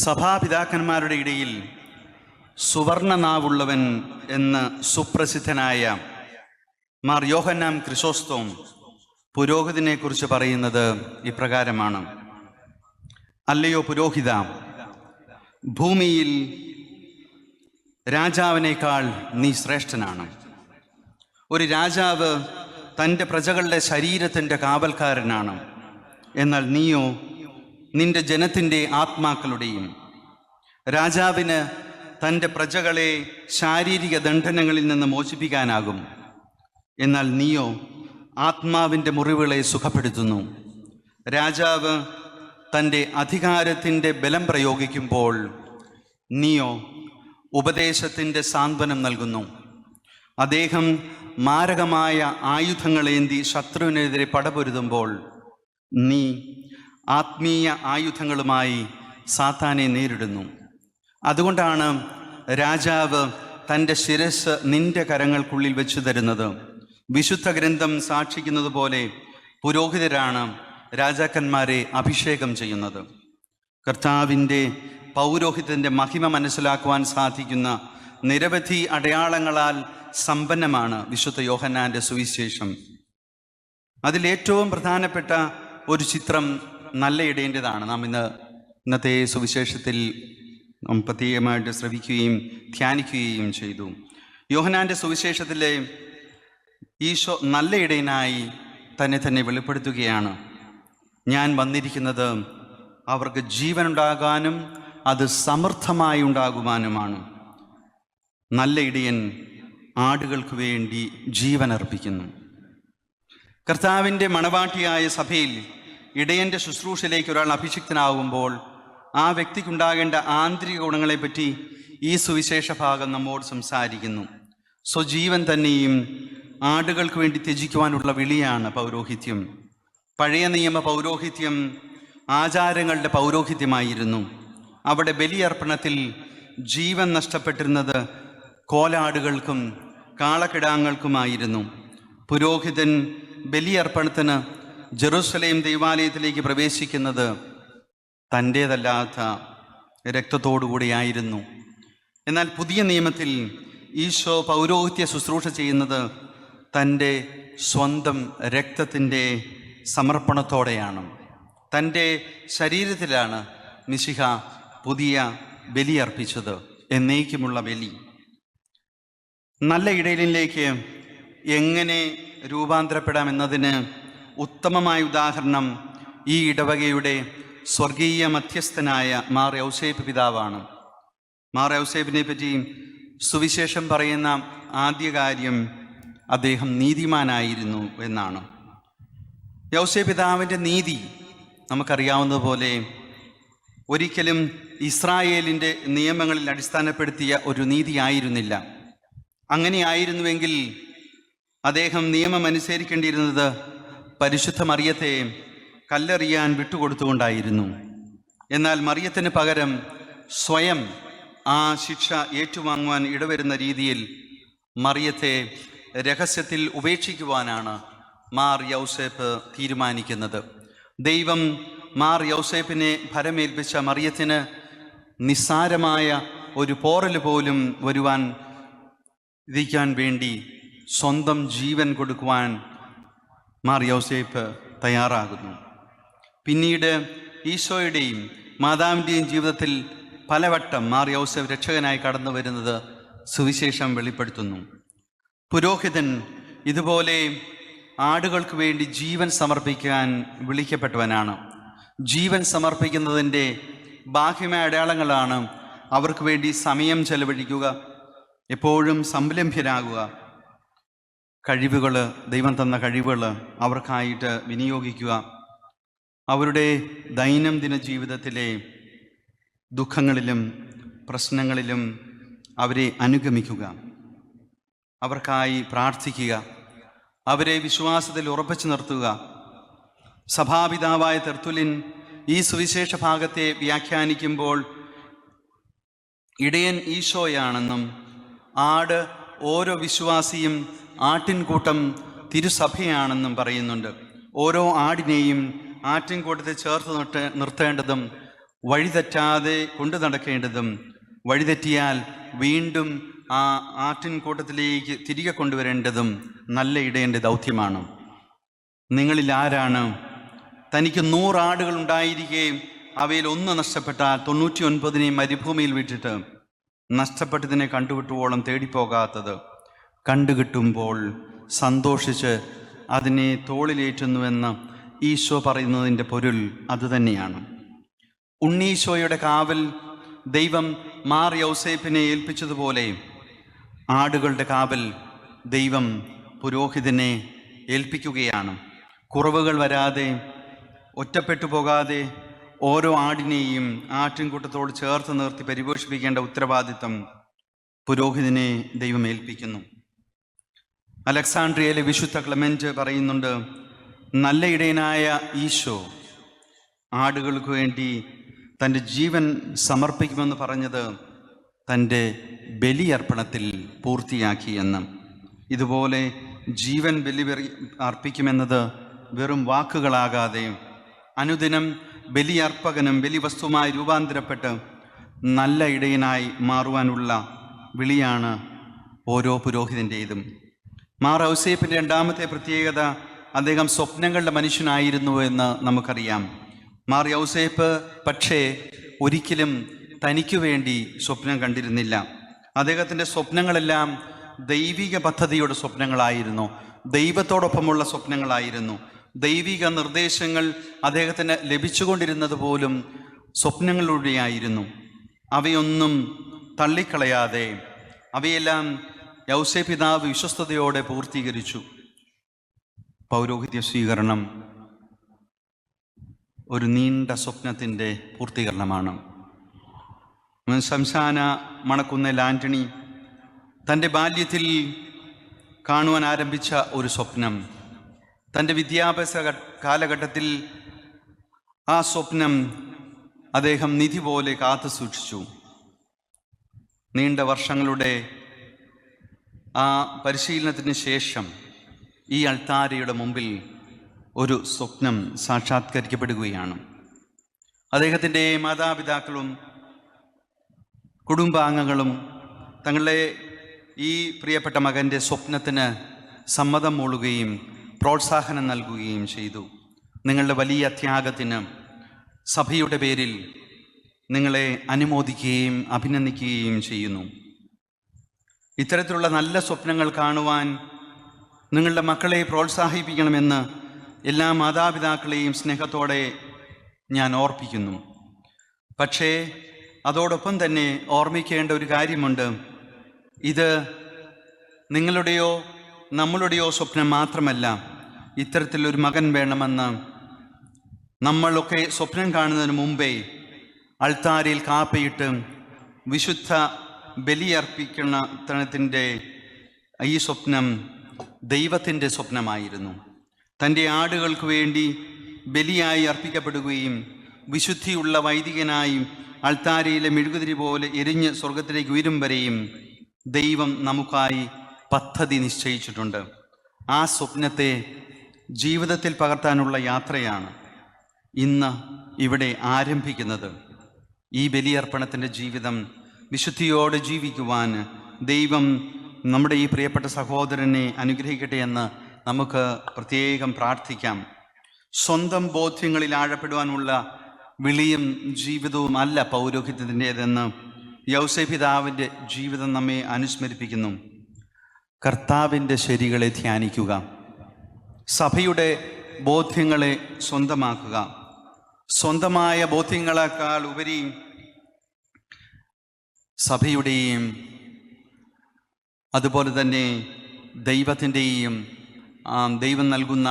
സഭാപിതാക്കന്മാരുടെ ഇടയിൽ സുവർണനാവുള്ളവൻ എന്ന് സുപ്രസിദ്ധനായ മാർ യോഹന്നാൻ ക്രിസോസ്തോം പുരോഹിതനെക്കുറിച്ച് പറയുന്നത് ഇപ്രകാരമാണ്: അല്ലയോ പുരോഹിത, ഭൂമിയിൽ രാജാവിനേക്കാൾ നീ ശ്രേഷ്ഠനാണ്. ഒരു രാജാവ് തൻ്റെ പ്രജകളുടെ ശരീരത്തിൻ്റെ കാവൽക്കാരനാണ്. എന്നാൽ നീയോ നിന്റെ ജനത്തിൻ്റെ ആത്മാക്കളുടെയും. രാജാവിന് തൻ്റെ പ്രജകളെ ശാരീരിക ദണ്ഡനങ്ങളിൽ നിന്ന് മോചിപ്പിക്കാനാകും. എന്നാൽ നീയോ ആത്മാവിൻ്റെ മുറിവുകളെ സുഖപ്പെടുത്തുന്നു. രാജാവ് തൻ്റെ അധികാരത്തിൻ്റെ ബലം പ്രയോഗിക്കുമ്പോൾ നീയോ ഉപദേശത്തിൻ്റെ സാന്ത്വനം നൽകുന്നു. അദ്ദേഹം മാരകമായ ആയുധങ്ങളേന്തി ശത്രുവിനെതിരെ പടപൊരുതുമ്പോൾ നീ ആത്മീയ ആയുധങ്ങളുമായി സാത്താനെ നേരിടുന്നു. അതുകൊണ്ടാണ് രാജാവ് തൻ്റെ ശിരസ് നിന്റെ കരങ്ങൾക്കുള്ളിൽ വെച്ചു തരുന്നത്. വിശുദ്ധ ഗ്രന്ഥം സാക്ഷിക്കുന്നത് പോലെ പുരോഹിതരാണ് രാജാക്കന്മാരെ അഭിഷേകം ചെയ്യുന്നത്. കർത്താവിൻ്റെ പൗരോഹിത്യത്തിൻ്റെ മഹിമ മനസ്സിലാക്കുവാൻ സാധിക്കുന്ന നിരവധി അടയാളങ്ങളാൽ സമ്പന്നമാണ് വിശുദ്ധ യോഹന്നാൻ്റെ സുവിശേഷം. അതിലേറ്റവും പ്രധാനപ്പെട്ട ഒരു ചിത്രം നല്ല ഇടയൻ്റെതാണ്. നാം ഇന്നത്തെ സുവിശേഷത്തിൽ പ്രത്യേകമായിട്ട് ശ്രവിക്കുകയും ധ്യാനിക്കുകയും ചെയ്തു. യോഹന്നാൻ്റെ സുവിശേഷത്തിലെ ഈശോ നല്ല ഇടയനായി തന്നെ വെളിപ്പെടുത്തുകയാണ്. ഞാൻ വന്നിരിക്കുന്നത് അവർക്ക് ജീവനുണ്ടാകാനും അത് സമൃദ്ധമായി ഉണ്ടാകുവാനുമാണ്. നല്ല ഇടയൻ ആടുകൾക്ക് വേണ്ടി ജീവൻ അർപ്പിക്കുന്നു. കർത്താവിൻ്റെ മണവാട്ടിയായ സഭയിൽ ഇടയൻ്റെ ശുശ്രൂഷയിലേക്ക് ഒരാൾ അഭിഷിക്തനാകുമ്പോൾ ആ വ്യക്തിക്കുണ്ടാകേണ്ട ആന്തരിക ഗുണങ്ങളെപ്പറ്റി ഈ സുവിശേഷ ഭാഗം നമ്മോട് സംസാരിക്കുന്നു. സ്വജീവൻ തന്നെയും ആടുകൾക്ക് വേണ്ടി ത്യജിക്കുവാനുള്ള വിളിയാണ് പൗരോഹിത്യം. പഴയ നിയമ പൗരോഹിത്യം ആചാരങ്ങളുടെ പൗരോഹിത്യമായിരുന്നു. അവിടെ ബലിയർപ്പണത്തിൽ ജീവൻ നഷ്ടപ്പെട്ടിരുന്നത് കോലാടുകൾക്കും കാളക്കിടാങ്ങൾക്കുമായിരുന്നു. പുരോഹിതൻ ബലിയർപ്പണത്തിന് ജെറുസലേം ദൈവാലയത്തിലേക്ക് പ്രവേശിക്കുന്നത് തൻ്റേതല്ലാത്ത രക്തത്തോടുകൂടിയായിരുന്നു. എന്നാൽ പുതിയ നിയമത്തിൽ ഈശോ പൗരോഹിത്യ ശുശ്രൂഷ ചെയ്യുന്നത് തൻ്റെ സ്വന്തം രക്തത്തിൻ്റെ സമർപ്പണത്തോടെയാണ്. തൻ്റെ ശരീരത്തിലാണ് മിശിഹ പുതിയ ബലിയർപ്പിച്ചത്, എന്നേക്കുമുള്ള ബലി. നല്ല ഇടയനിലേക്ക് എങ്ങനെ രൂപാന്തരപ്പെടാമെന്നതിന് ഉത്തമമായ ഉദാഹരണം ഈ ഇടവകയുടെ സ്വർഗീയ മധ്യസ്ഥനായ മാർ യൗസേപ്പ് പിതാവാണ്. മാർ യൗസേപ്പിനെ പറ്റി സുവിശേഷം പറയുന്ന ആദ്യ കാര്യം അദ്ദേഹം നീതിമാനായിരുന്നു എന്നാണ്. യൗസേപ്പ് പിതാവിൻ്റെ നീതി നമുക്കറിയാവുന്നതുപോലെ ഒരിക്കലും ഇസ്രായേലിൻ്റെ നിയമങ്ങളിൽ അടിസ്ഥാനപ്പെടുത്തിയ ഒരു നീതി ആയിരുന്നില്ല. അങ്ങനെയായിരുന്നുവെങ്കിൽ അദ്ദേഹം നിയമം അനുസരിക്കേണ്ടിയിരുന്നത് പരിശുദ്ധ മറിയത്തെ കല്ലെറിയാൻ വിട്ടുകൊടുത്തുകൊണ്ടായിരുന്നു. എന്നാൽ മറിയത്തിന് പകരം സ്വയം ആ ശിക്ഷ ഏറ്റുവാങ്ങുവാൻ ഇടവരുന്ന രീതിയിൽ മറിയത്തെ രഹസ്യത്തിൽ ഉപേക്ഷിക്കുവാനാണ് മാർ യൗസേപ്പ് തീരുമാനിക്കുന്നത്. ദൈവം മാർ യൗസേപ്പിനെ ഭരമേൽപ്പിച്ച മറിയത്തിന് നിസ്സാരമായ ഒരു പോറൽ പോലും വരുവാൻ ഇരിക്കാൻ വേണ്ടി സ്വന്തം ജീവൻ കൊടുക്കുവാൻ മാർ യൗസേപ്പ് തയ്യാറാകുന്നു. പിന്നീട് ഈശോയുടെയും മാതാവിൻ്റെയും ജീവിതത്തിൽ പലവട്ടം മാർ യൗസേപ്പ് രക്ഷകനായി കടന്നു വരുന്നത് സുവിശേഷം വെളിപ്പെടുത്തുന്നു. പുരോഹിതൻ ഇതുപോലെ ആടുകൾക്ക് വേണ്ടി ജീവൻ സമർപ്പിക്കാൻ വിളിക്കപ്പെട്ടവനാണ്. ജീവൻ സമർപ്പിക്കുന്നതിൻ്റെ ബാഹ്യമായ അടയാളങ്ങളാണ് അവർക്ക് വേണ്ടി സമയം ചെലവഴിക്കുക, എപ്പോഴും സംരംഭ്യരാകുക, കഴിവുകൾ, ദൈവം തന്ന കഴിവുകൾ അവർക്കായിട്ട് വിനിയോഗിക്കുക, അവരുടെ ദൈനംദിന ജീവിതത്തിലെ ദുഃഖങ്ങളിലും പ്രശ്നങ്ങളിലും അവരെ അനുഗമിക്കുക, അവർക്കായി പ്രാർത്ഥിക്കുക, അവരെ വിശ്വാസത്തിൽ ഉറപ്പിച്ചു നിർത്തുക. സഭാപിതാവായ തെർത്തുലിൻ ഈ സുവിശേഷ ഭാഗത്തെ വ്യാഖ്യാനിക്കുമ്പോൾ ഇടയൻ ഈശോയാണെന്നും ആട് ഓരോ വിശ്വാസിയും ആട്ടിൻകൂട്ടം തിരുസഭയാണെന്നും പറയുന്നുണ്ട്. ഓരോ ആടിനെയും ആട്ടിൻകൂട്ടത്തെ ചേർത്ത് നിർത്തേണ്ടതും വഴിതെറ്റാതെ കൊണ്ടു നടക്കേണ്ടതും വഴിതെറ്റിയാൽ വീണ്ടും ആ ആട്ടിൻകൂട്ടത്തിലേക്ക് തിരികെ കൊണ്ടുവരേണ്ടതും നല്ല ഇടയൻ്റെ ദൗത്യമാണ്. നിങ്ങളിൽ ആരാണ് തനിക്ക് 100 ആടുകൾ ഉണ്ടായിരിക്കുകയും അവയിൽ ഒന്ന് നഷ്ടപ്പെട്ടാൽ 99 മരുഭൂമിയിൽ വിട്ടിട്ട് നഷ്ടപ്പെട്ടതിനെ കണ്ടുകിട്ടുവോളം തേടിപ്പോകാത്തത്? കണ്ടുകിട്ടുമ്പോൾ സന്തോഷിച്ച് അതിനെ തോളിലേറ്റുന്നുവെന്ന് ഈശോ പറയുന്നതിൻ്റെ പൊരുൾ അതുതന്നെയാണ്. ഉണ്ണീശോയുടെ കാവൽ ദൈവം മാർ യൗസേപ്പിനെ ഏൽപ്പിച്ചതുപോലെ ആടുകളുടെ കാവൽ ദൈവം പുരോഹിതനെ ഏൽപ്പിക്കുകയാണ്. കുറവുകൾ വരാതെ, ഒറ്റപ്പെട്ടു പോകാതെ ഓരോ ആടിനെയും ആട്ടിൻകൂട്ടത്തോട് ചേർത്ത് നിർത്തി പരിപോഷിപ്പിക്കേണ്ട ഉത്തരവാദിത്തം പുരോഹിതനെ ദൈവം ഏൽപ്പിക്കുന്നു. അലക്സാണ്ട്രിയയിലെ വിശുദ്ധ ക്ലെമന്റ് പറയുന്നുണ്ട്, നല്ല ഇടയനായ ഈശോ ആടുകൾക്ക് വേണ്ടി തൻ്റെ ജീവൻ സമർപ്പിക്കുമെന്ന് പറഞ്ഞത് തൻ്റെ ബലിയർപ്പണത്തിൽ പൂർത്തിയാക്കിയെന്ന്. ഇതുപോലെ ജീവൻ ബലി അർപ്പിക്കുമെന്നത് വെറും വാക്കുകളാകാതെ അനുദിനം ബലിയർപ്പകനും ബലിവസ്തുമായി രൂപാന്തരപ്പെട്ട് നല്ല ഇടയനായി മാറുവാനുള്ള വിളിയാണ് ഓരോ പുരോഹിതൻ്റേതും. മാർ ഔസേപ്പിൻ്റെ രണ്ടാമത്തെ പ്രത്യേകത, അദ്ദേഹം സ്വപ്നങ്ങളുടെ മനുഷ്യനായിരുന്നു എന്ന് നമുക്കറിയാം. മാർ ഔസേപ്പ് പക്ഷേ ഒരിക്കലും തനിക്കു വേണ്ടി സ്വപ്നം കണ്ടിരുന്നില്ല. അദ്ദേഹത്തിൻ്റെ സ്വപ്നങ്ങളെല്ലാം ദൈവിക പദ്ധതിയുടെ സ്വപ്നങ്ങളായിരുന്നു, ദൈവത്തോടൊപ്പമുള്ള സ്വപ്നങ്ങളായിരുന്നു. ദൈവിക നിർദ്ദേശങ്ങൾ അദ്ദേഹത്തിന് ലഭിച്ചുകൊണ്ടിരുന്നത് പോലും സ്വപ്നങ്ങളിലൂടെയായിരുന്നു. അവയൊന്നും തള്ളിക്കളയാതെ അവയെല്ലാം യൗസേപ്പ് പിതാവ് വിശ്വസ്തയോടെ പൂർത്തീകരിച്ചു. പൗരോഹിത്യ സ്വീകരണം ഒരു നീണ്ട സ്വപ്നത്തിൻ്റെ പൂർത്തീകരണമാണ്. ശംശാന മണക്കുന്നേൽ ആൻ്റണി തൻ്റെ ബാല്യത്തിൽ കാണുവാൻ ആരംഭിച്ച ഒരു സ്വപ്നം, തൻ്റെ വിദ്യാഭ്യാസ കാലഘട്ടത്തിൽ ആ സ്വപ്നം അദ്ദേഹം നിധി പോലെ കാത്തു സൂക്ഷിച്ചു. നീണ്ട വർഷങ്ങളുടെ ആ പരിശീലനത്തിന് ശേഷം ഈ അൾത്താരയുടെ മുമ്പിൽ ഒരു സ്വപ്നം സാക്ഷാത്കരിക്കപ്പെടുകയാണ്. അദ്ദേഹത്തിൻ്റെ മാതാപിതാക്കളും കുടുംബാംഗങ്ങളും തങ്ങളുടെ ഈ പ്രിയപ്പെട്ട മകൻ്റെ സ്വപ്നത്തിന് സമ്മതം മൂളുകയും പ്രോത്സാഹനം നൽകുകയും ചെയ്തു. നിങ്ങളുടെ വലിയ ത്യാഗത്തിന് സഭയുടെ പേരിൽ നിങ്ങളെ അനുമോദിക്കുകയും അഭിനന്ദിക്കുകയും ചെയ്യുന്നു. ഇത്തരത്തിലുള്ള നല്ല സ്വപ്നങ്ങൾ കാണുവാൻ നിങ്ങളുടെ മക്കളെ പ്രോത്സാഹിപ്പിക്കണമെന്ന് എല്ലാ മാതാപിതാക്കളെയും സ്നേഹത്തോടെ ഞാൻ ഓർപ്പിക്കുന്നു. പക്ഷേ അതോടൊപ്പം തന്നെ ഓർമ്മിക്കേണ്ട ഒരു കാര്യമുണ്ട്. ഇത് നിങ്ങളുടെയോ നമ്മളുടെയോ സ്വപ്നം മാത്രമല്ല. ഇത്തരത്തിലൊരു മകൻ വേണമെന്ന് നമ്മളൊക്കെ സ്വപ്നം കാണുന്നതിന് മുമ്പേ അൾത്താരയിൽ കാപ്പയിട്ട് വിശുദ്ധ ബലിയർപ്പിക്കുന്നതിൻ്റെ ഈ സ്വപ്നം ദൈവത്തിൻ്റെ സ്വപ്നമായിരുന്നു. തൻ്റെ ആടുകൾക്ക് വേണ്ടി ബലിയായി അർപ്പിക്കപ്പെടുകയും വിശുദ്ധിയുള്ള വൈദികനായി അൾത്താരയിലെ മെഴുകുതിരി പോലെ എരിഞ്ഞ് സ്വർഗത്തിലേക്ക് ഉയരും വരെയും ദൈവം നമുക്കായി പദ്ധതി നിശ്ചയിച്ചിട്ടുണ്ട്. ആ സ്വപ്നത്തെ ജീവിതത്തിൽ പകർത്താനുള്ള യാത്രയാണ് ഇന്ന് ഇവിടെ ആരംഭിക്കുന്നത്. ഈ ബലിയർപ്പണത്തിൻ്റെ ജീവിതം വിശുദ്ധിയോടെ ജീവിക്കുവാൻ ദൈവം നമ്മുടെ ഈ പ്രിയപ്പെട്ട സഹോദരനെ അനുഗ്രഹിക്കട്ടെ എന്ന് നമുക്ക് പ്രത്യേകം പ്രാർത്ഥിക്കാം. സ്വന്തം ബോധ്യങ്ങളിൽ ആഴപ്പെടുവാനുള്ള വിളിയും ജീവിതവും അല്ല പൗരോഹിത്യത്തിൻ്റേതെന്ന് യൗസേപ്പ് പിതാവിൻ്റെ ജീവിതം നമ്മെ അനുസ്മരിപ്പിക്കുന്നു. കർത്താവിൻ്റെ ശരികളെ ധ്യാനിക്കുക, സഭയുടെ ബോധ്യങ്ങളെ സ്വന്തമാക്കുക. സ്വന്തമായ ബോധ്യങ്ങളെക്കാൾ ഉപരി സഭയുടെയും അതുപോലെ തന്നെ ദൈവത്തിൻ്റെയും ദൈവം നൽകുന്ന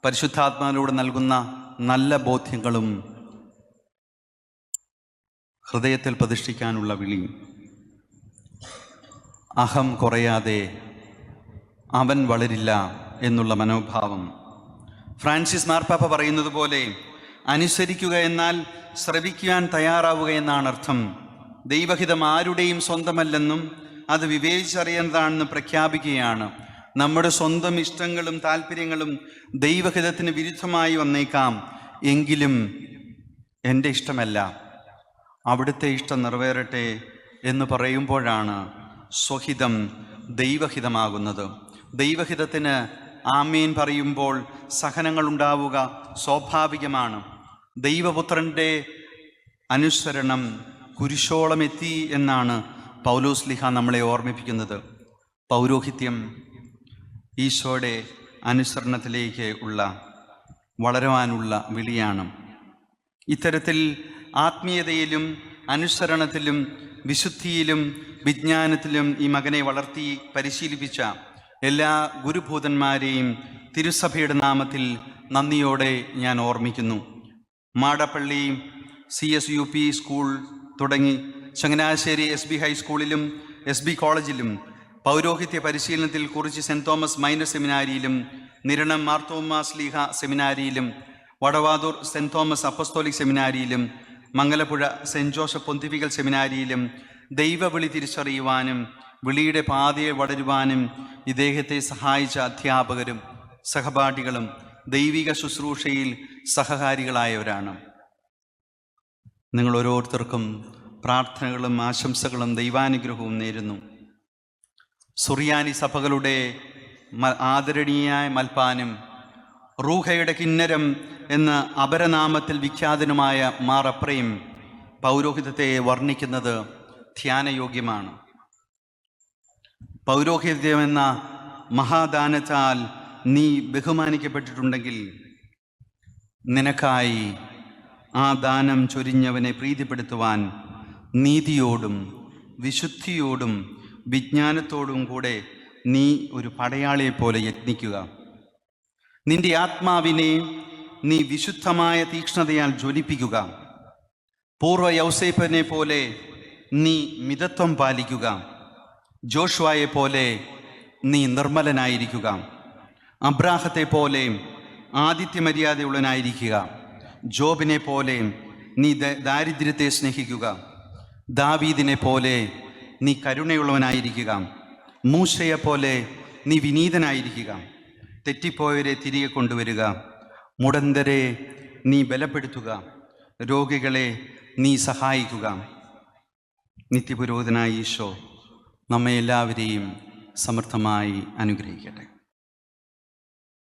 പരിശുദ്ധാത്മാവിലൂടെ നൽകുന്ന നല്ല ബോധ്യങ്ങളും ഹൃദയത്തിൽ പ്രതിഷ്ഠിക്കാനുള്ള വിളി. അഹം കുറയാതെ അവൻ വളരില്ല എന്നുള്ള മനോഭാവം. ഫ്രാൻസിസ് മാർപ്പാപ്പ പറയുന്നത് പോലെ അനുസരിക്കുക എന്നാൽ ശ്രവിക്കുവാൻ തയ്യാറാവുക എന്നാണ് അർത്ഥം. ദൈവഹിതം ആരുടെയും സ്വന്തമല്ലെന്നും അത് വിവേചിച്ചറിയുന്നതാണെന്ന് പ്രഖ്യാപിക്കുകയാണ്. നമ്മുടെ സ്വന്തം ഇഷ്ടങ്ങളും താല്പര്യങ്ങളും ദൈവഹിതത്തിന് വിരുദ്ധമായി വന്നേക്കാം, എങ്കിലും എൻ്റെ ഇഷ്ടമല്ല, അവിടുത്തെ ഇഷ്ടം നിറവേറട്ടെ എന്ന് പറയുമ്പോഴാണ് സ്വഹിതം ദൈവഹിതമാകുന്നത്. ദൈവഹിതത്തിന് ആമീൻ പറയുമ്പോൾ സഹനങ്ങൾ ഉണ്ടാവുക സ്വാഭാവികമാണ്. ദൈവപുത്രൻ്റെ അനുസരണം കുരിശോളം എത്തി എന്നാണ് പൗലോസ്ലീഹ നമ്മളെ ഓർമ്മിപ്പിക്കുന്നത്. പൗരോഹിത്യം ഈശോയുടെ അനുസരണത്തിലേക്ക് വളരുവാനുള്ള വിളിയാണ്. ഇത്തരത്തിൽ ആത്മീയതയിലും അനുസരണത്തിലും വിശുദ്ധിയിലും വിജ്ഞാനത്തിലും ഈ മകനെ വളർത്തി പരിശീലിപ്പിച്ച എല്ലാ ഗുരുഭൂതന്മാരെയും തിരുസഭയുടെ നാമത്തിൽ നന്ദിയോടെ ഞാൻ ഓർമ്മിക്കുന്നു. മാടപ്പള്ളി CSUP സ്കൂൾ തുടങ്ങി ചങ്ങനാശ്ശേരി SB ഹൈസ്കൂളിലും SB കോളേജിലും പൗരോഹിത്യ പരിശീലനത്തിൽ കുറിച്ച് സെൻറ് തോമസ് മൈനർ സെമിനാരിയിലും നിരണം മാർത്തോമാ ശ്ലീഹ സെമിനാരിയിലും വടവാതൂർ സെൻറ് തോമസ് അപ്പസ്തോലിക് സെമിനാരിയിലും മംഗലപ്പുഴ സെൻറ് ജോസഫ് പൊന്തിഫിക്കൽ സെമിനാരിയിലും ദൈവവിളി തിരിച്ചറിയുവാനും വിളിയുടെ പാതയെ വളരുവാനും ഇദ്ദേഹത്തെ സഹായിച്ച അധ്യാപകരും സഹപാഠികളും ദൈവിക ശുശ്രൂഷയിൽ സഹകാരികളായവരാണ്. നിങ്ങൾ ഓരോരുത്തർക്കും പ്രാർത്ഥനകളും ആശംസകളും ദൈവാനുഗ്രഹവും നേരുന്നു. സുറിയാനി സഭകളുടെ ആദരണീയായ മൽപ്പാനും റൂഹയുടെ കിന്നരം എന്ന അപരനാമത്തിൽ വിഖ്യാതനുമായ മാർ എഫ്രൈം പൗരോഹിത്യത്തെ വർണ്ണിക്കുന്നത് ധ്യാനയോഗ്യമാണ്. പൗരോഹിത്യമെന്ന മഹാദാനത്താൽ നീ ബഹുമാനിക്കപ്പെട്ടിട്ടുണ്ടെങ്കിൽ നിനക്കായി ആ ദാനം ചൊരിഞ്ഞവനെ പ്രീതിപ്പെടുത്തുവാൻ നീതിയോടും വിശുദ്ധിയോടും വിജ്ഞാനത്തോടും കൂടെ നീ ഒരു പടയാളിയെപ്പോലെ യത്നിക്കുക. നിന്റെ ആത്മാവിനെ നീ വിശുദ്ധമായ തീക്ഷ്ണതയാൽ ജ്വലിപ്പിക്കുക. പൂർവ്വ യൗസേപ്പിനെ പോലെ നീ മിതത്വം പാലിക്കുക. ജോഷുവയെ പോലെ നീ നിർമ്മലനായിരിക്കുക. അബ്രാഹത്തെ പോലെ ആതിഥ്യമര്യാദയുള്ളവനായിരിക്കുക. ജോബിനെ പോലെ നീ ദാരിദ്ര്യത്തെ സ്നേഹിക്കുക. ദാവീദിനെ പോലെ നീ കരുണയുള്ളവനായിരിക്കുക. മൂശയെപ്പോലെ നീ വിനീതനായിരിക്കുക. തെറ്റിപ്പോയവരെ തിരികെ കൊണ്ടുവരിക. മുടന്തരെ നീ ബലപ്പെടുത്തുക. രോഗികളെ നീ സഹായിക്കുക. നിത്യപുരോഹിതനായ ഈശോ നമ്മെ എല്ലാവരെയും സമർത്ഥമായി അനുഗ്രഹിക്കട്ടെ.